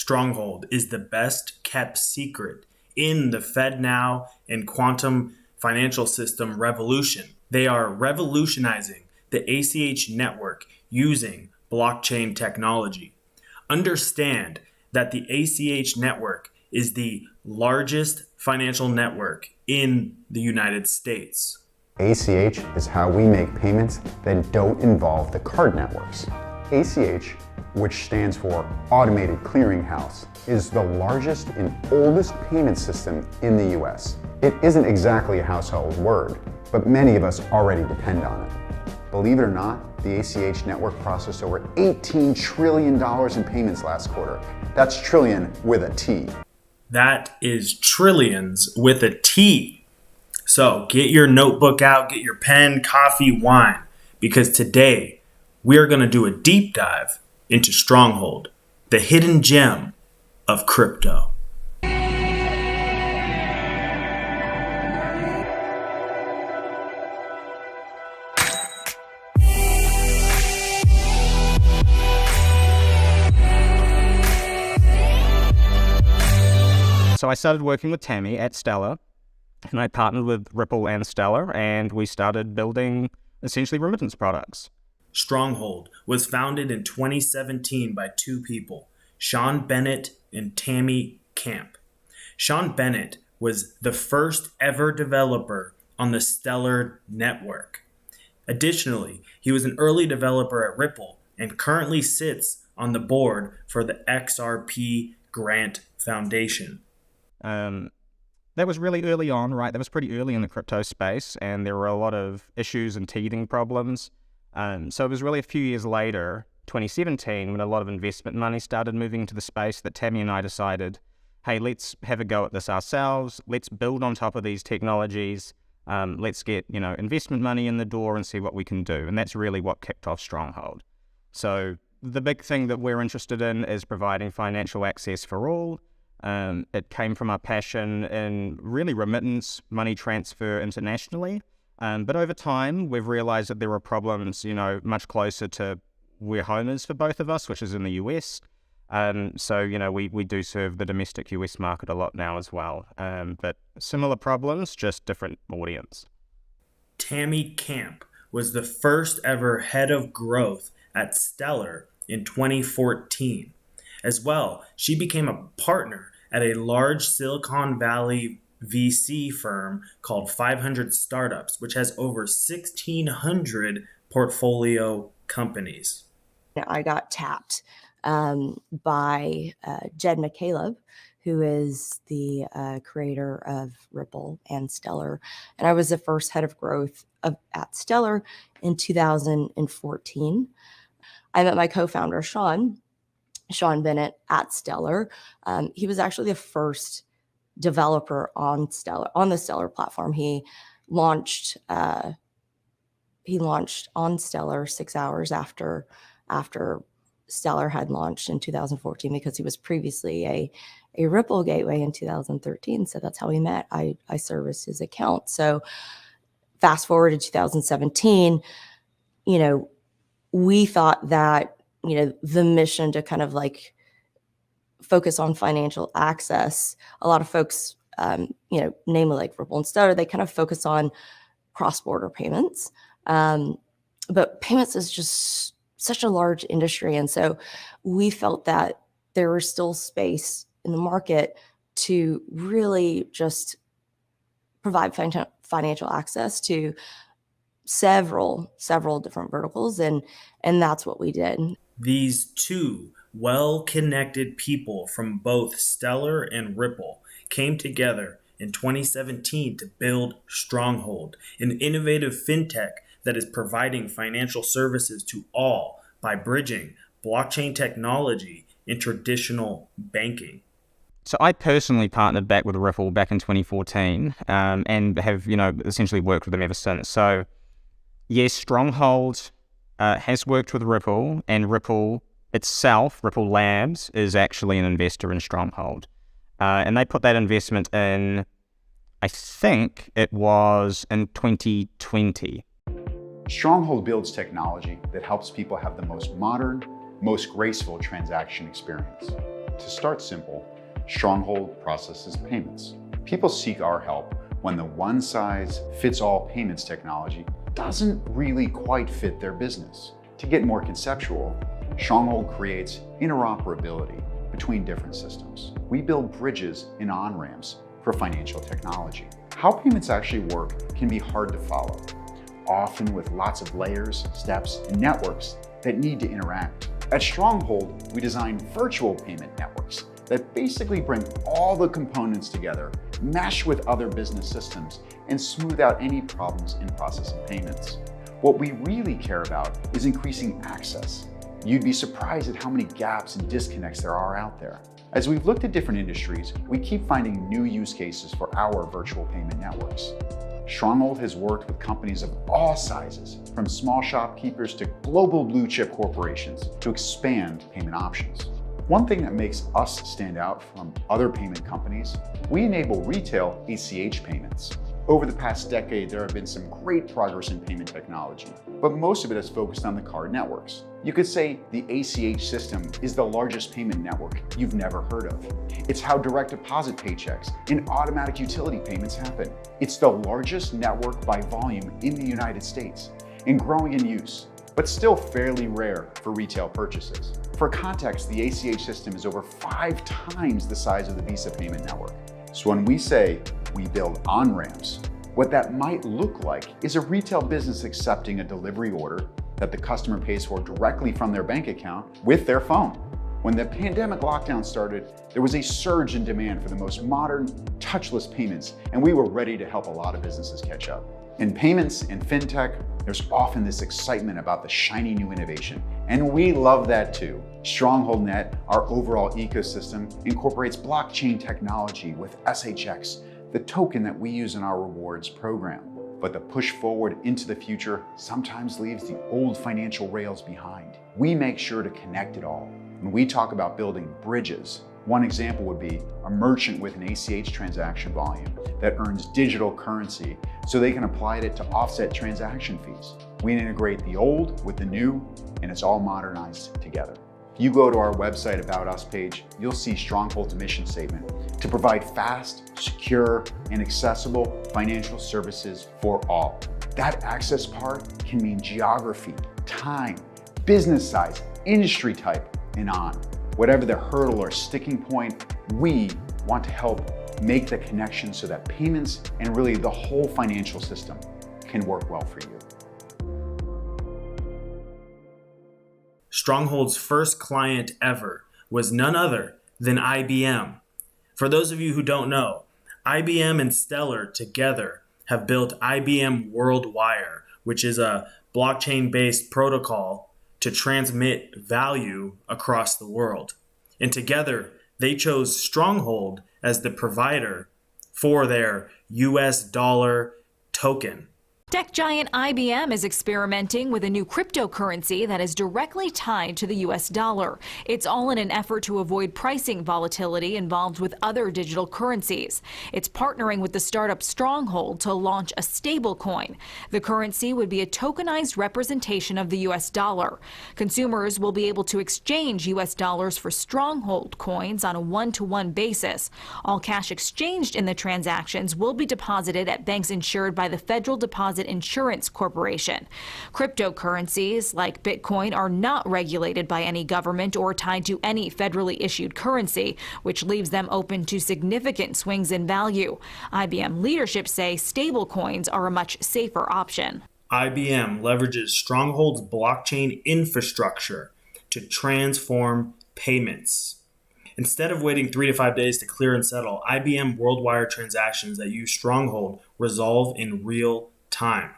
Stronghold is the best kept secret in the FedNow and quantum financial system revolution. They are revolutionizing the ACH network using blockchain technology. Understand that the ACH network is the largest financial network in the United States. ACH is how we make payments that don't involve the card networks. ACH, which stands for Automated Clearinghouse, is the largest and oldest payment system in the US. It isn't exactly a household word, but many of us already depend on it. Believe it or not, the ACH network processed over $18 trillion in payments last quarter. That's trillion with a T. That is trillions with a T. So get your notebook out, get your pen, coffee, wine, because today we are going to do a deep dive into Stronghold, the hidden gem of crypto. So I started working with Tammy at Stellar, and I partnered with Ripple and Stellar, and we started building essentially remittance products. Stronghold was founded in 2017 by two people, Sean Bennett and Tammy Camp. Sean Bennett was the first ever developer on the Stellar network. Additionally, he was an early developer at Ripple and currently sits on the board for the XRP Grant Foundation. That was really early on, right? That was pretty early in the crypto space, and there were a lot of issues and teething problems. So it was really a few years later, 2017, when a lot of investment money started moving into the space, that Tammy and I decided, hey, let's have a go at this ourselves. Let's build on top of these technologies. Let's get, investment money in the door and see what we can do. And that's really what kicked off Stronghold. So the big thing that we're interested in is providing financial access for all. It came from our passion in really remittance, money transfer internationally. But over time, we've realized that there were problems, much closer to where home is for both of us, which is in the US. So, we do serve the domestic US market a lot now as well. But similar problems, just different audience. Tammy Camp was the first ever head of growth at Stellar in 2014. As well, she became a partner at a large Silicon Valley VC firm called 500 Startups, which has over 1,600 portfolio companies. I got tapped by Jed McCaleb, who is the creator of Ripple and Stellar. And I was the first head of growth at Stellar in 2014. I met my co-founder, Sean Bennett, at Stellar. He was actually the first developer on the Stellar platform. He launched on Stellar 6 hours after Stellar had launched in 2014, because he was previously a Ripple gateway in 2013. So that's how we met. I serviced his account. So fast forward to 2017, we thought that the mission to kind of like focus on financial access, a lot of folks, namely like Ripple and Stellar, they kind of focus on cross-border payments. But payments is just such a large industry. And so we felt that there was still space in the market to really just provide financial access to several different verticals. And that's what we did. These two well-connected people from both Stellar and Ripple came together in 2017 to build Stronghold, an innovative fintech that is providing financial services to all by bridging blockchain technology and traditional banking. So I personally partnered back with Ripple back in 2014 and have, essentially worked with them ever since. So yes, Stronghold has worked with Ripple, and Ripple itself, Ripple Labs, is actually an investor in Stronghold. And they put that investment in, I think it was in 2020. Stronghold builds technology that helps people have the most modern, most graceful transaction experience. To start simple, Stronghold processes payments. People seek our help when the one-size-fits-all payments technology doesn't really quite fit their business. To get more conceptual, Stronghold creates interoperability between different systems. We build bridges and on-ramps for financial technology. How payments actually work can be hard to follow, often with lots of layers, steps, and networks that need to interact. At Stronghold, we design virtual payment networks that basically bring all the components together, mesh with other business systems, and smooth out any problems in processing payments. What we really care about is increasing access. You'd be surprised at how many gaps and disconnects there are out there. As we've looked at different industries, we keep finding new use cases for our virtual payment networks. Stronghold has worked with companies of all sizes, from small shopkeepers to global blue chip corporations, to expand payment options. One thing that makes us stand out from other payment companies, we enable retail ACH payments. Over the past decade, there have been some great progress in payment technology, but most of it is focused on the card networks. You could say the ACH system is the largest payment network you've never heard of. It's how direct deposit paychecks and automatic utility payments happen. It's the largest network by volume in the United States and growing in use, but still fairly rare for retail purchases. For context, the ACH system is over 5 times the size of the Visa payment network. So when we say we build on-ramps, what that might look like is a retail business accepting a delivery order that the customer pays for directly from their bank account with their phone. When the pandemic lockdown started, there was a surge in demand for the most modern, touchless payments, and we were ready to help a lot of businesses catch up. In payments and fintech, there's often this excitement about the shiny new innovation, and we love that too. StrongholdNet, our overall ecosystem, incorporates blockchain technology with SHX, the token that we use in our rewards program. But the push forward into the future sometimes leaves the old financial rails behind. We make sure to connect it all. When we talk about building bridges, one example would be a merchant with an ACH transaction volume that earns digital currency so they can apply it to offset transaction fees. We integrate the old with the new, and it's all modernized together. If you go to our website About Us page, you'll see Stronghold's mission statement to provide fast, secure, and accessible financial services for all. That access part can mean geography, time, business size, industry type, and on. Whatever the hurdle or sticking point, we want to help make the connection so that payments and really the whole financial system can work well for you. Stronghold's first client ever was none other than IBM. For those of you who don't know, IBM and Stellar together have built IBM WorldWire, which is a blockchain-based protocol to transmit value across the world. And together, they chose Stronghold as the provider for their US dollar token. Tech giant IBM is experimenting with a new cryptocurrency that is directly tied to the U.S. dollar. It's all in an effort to avoid pricing volatility involved with other digital currencies. It's partnering with the startup Stronghold to launch a stablecoin. The currency would be a tokenized representation of the U.S. dollar. Consumers will be able to exchange U.S. dollars for Stronghold coins on a one-to-one basis. All cash exchanged in the transactions will be deposited at banks insured by the Federal Deposit Insurance Corporation. Cryptocurrencies like Bitcoin are not regulated by any government or tied to any federally issued currency, which leaves them open to significant swings in value. IBM leadership say stablecoins are a much safer option. IBM leverages Stronghold's blockchain infrastructure to transform payments. Instead of waiting 3 to 5 days to clear and settle, IBM WorldWire transactions that use Stronghold resolve in real time.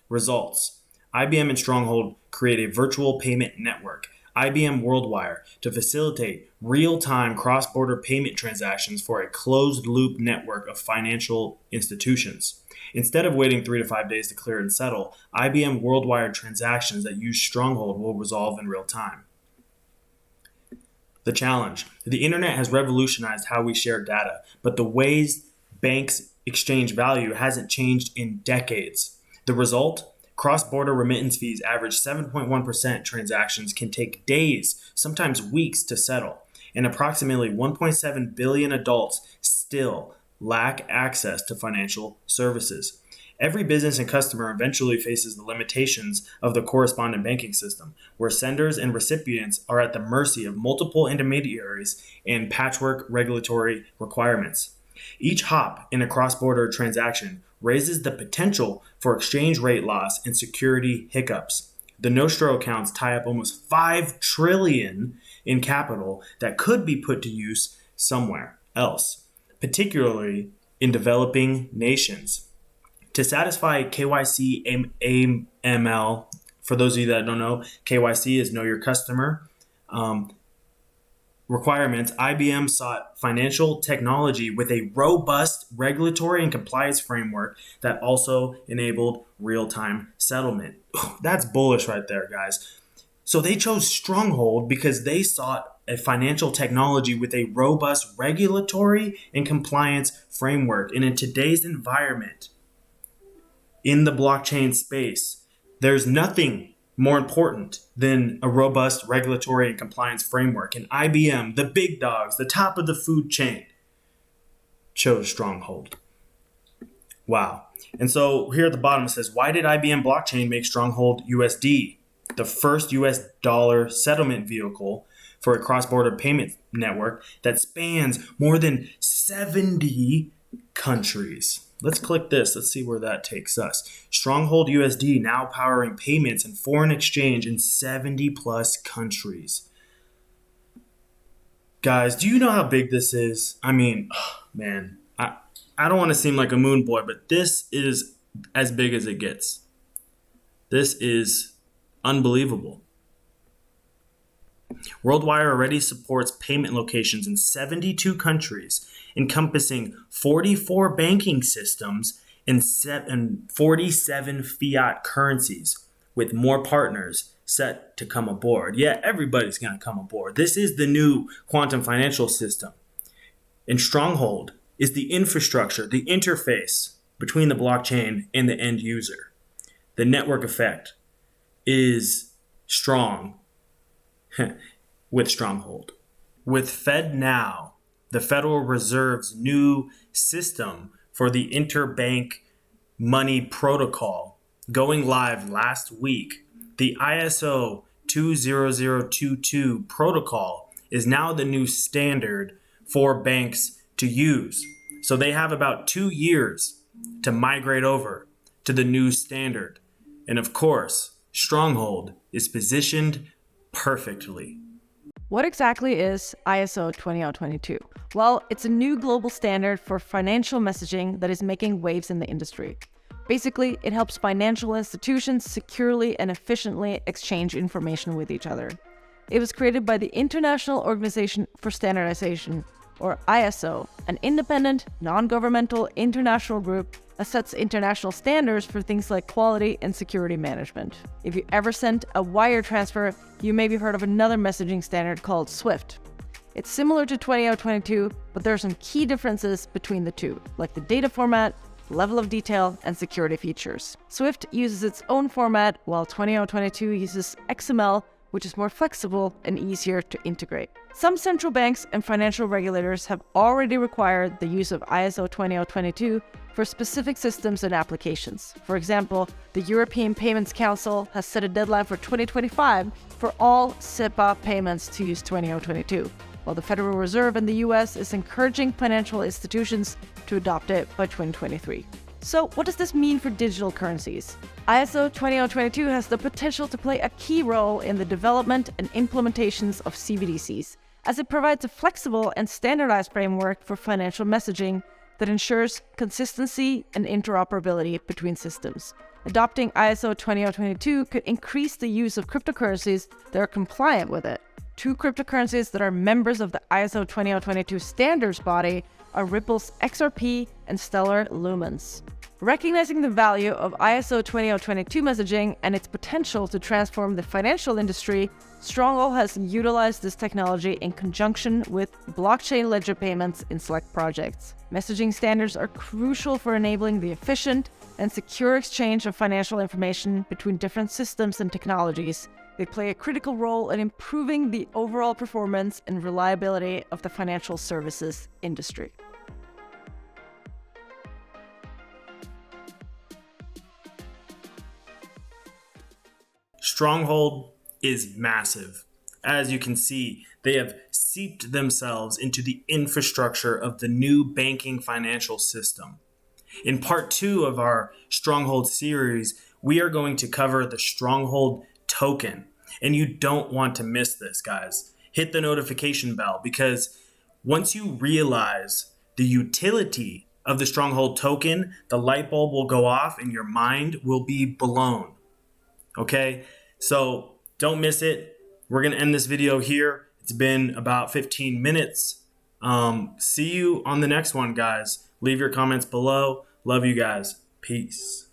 Results. IBM and Stronghold create a virtual payment network, IBM WorldWire, to facilitate real-time cross-border payment transactions for a closed-loop network of financial institutions. Instead of waiting 3 to 5 days to clear and settle, IBM WorldWire transactions that use Stronghold will resolve in real time. The challenge. The internet has revolutionized how we share data, but the ways banks exchange value hasn't changed in decades. The result? Cross-border remittance fees average 7.1%. Transactions can take days, sometimes weeks, to settle. and approximately 1.7 billion adults still lack access to financial services. Every business and customer eventually faces the limitations of the correspondent banking system, where senders and recipients are at the mercy of multiple intermediaries and patchwork regulatory requirements. Each hop in a cross-border transaction raises the potential for exchange rate loss and security hiccups. The Nostro accounts tie up almost $5 trillion in capital that could be put to use somewhere else, particularly in developing nations. To satisfy KYC AML, for those of you that don't know, KYC is Know Your Customer requirements, IBM sought financial technology with a robust regulatory and compliance framework that also enabled real-time settlement. That's bullish right there, guys. So they chose Stronghold because they sought a financial technology with a robust regulatory and compliance framework. And in today's environment, in the blockchain space, there's nothing more important than a robust regulatory and compliance framework. And IBM, the big dogs, the top of the food chain, chose Stronghold. Wow. And so here at the bottom it says, why did IBM blockchain make Stronghold USD the first US dollar settlement vehicle for a cross-border payment network that spans more than 70 countries? Let's click this. Let's see where that takes us. Stronghold USD now powering payments and foreign exchange in 70 plus countries. Guys, do you know how big this is? I mean, man, I don't want to seem like a moon boy, but this is as big as it gets. This is unbelievable. WorldWire already supports payment locations in 72 countries, encompassing 44 banking systems and 47 fiat currencies, with more partners set to come aboard. Yeah, everybody's going to come aboard. This is the new quantum financial system. And Stronghold is the infrastructure, the interface between the blockchain and the end user. The network effect is strong with Stronghold. With FedNow, the Federal Reserve's new system for the interbank money protocol, going live last week, the ISO20022 protocol is now the new standard for banks to use. So they have about 2 years to migrate over to the new standard. And of course, Stronghold is positioned perfectly. What exactly is ISO 20022? Well, it's a new global standard for financial messaging that is making waves in the industry. Basically, it helps financial institutions securely and efficiently exchange information with each other. It was created by the International Organization for Standardization, or ISO, an independent, non-governmental international group that sets international standards for things like quality and security management. If you ever sent a wire transfer, you maybe heard of another messaging standard called SWIFT. It's similar to 20022, but there are some key differences between the two, like the data format, level of detail, and security features. SWIFT uses its own format, while 20022 uses XML, which is more flexible and easier to integrate. Some central banks and financial regulators have already required the use of ISO 20022 for specific systems and applications. For example, the European Payments Council has set a deadline for 2025 for all SEPA payments to use 20022, while the Federal Reserve in the US is encouraging financial institutions to adopt it by 2023. So what does this mean for digital currencies? ISO 20022 has the potential to play a key role in the development and implementations of CBDCs, as it provides a flexible and standardized framework for financial messaging that ensures consistency and interoperability between systems. Adopting ISO 20022 could increase the use of cryptocurrencies that are compliant with it. Two cryptocurrencies that are members of the ISO 20022 standards body are Ripple's XRP and Stellar Lumens. Recognizing the value of ISO 20022 messaging and its potential to transform the financial industry, Stronghold has utilized this technology in conjunction with blockchain ledger payments in select projects. Messaging standards are crucial for enabling the efficient and secure exchange of financial information between different systems and technologies, They play a critical role in improving the overall performance and reliability of the financial services industry. Stronghold is massive. As you can see, they have seeped themselves into the infrastructure of the new banking financial system. In part 2 of our Stronghold series, we are going to cover the Stronghold token. And you don't want to miss this, guys. Hit the notification bell, because once you realize the utility of the Stronghold token, the light bulb will go off and your mind will be blown. Okay? So don't miss it. We're going to end this video here. It's been about 15 minutes. See you on the next one, guys. Leave your comments below. Love you guys. Peace.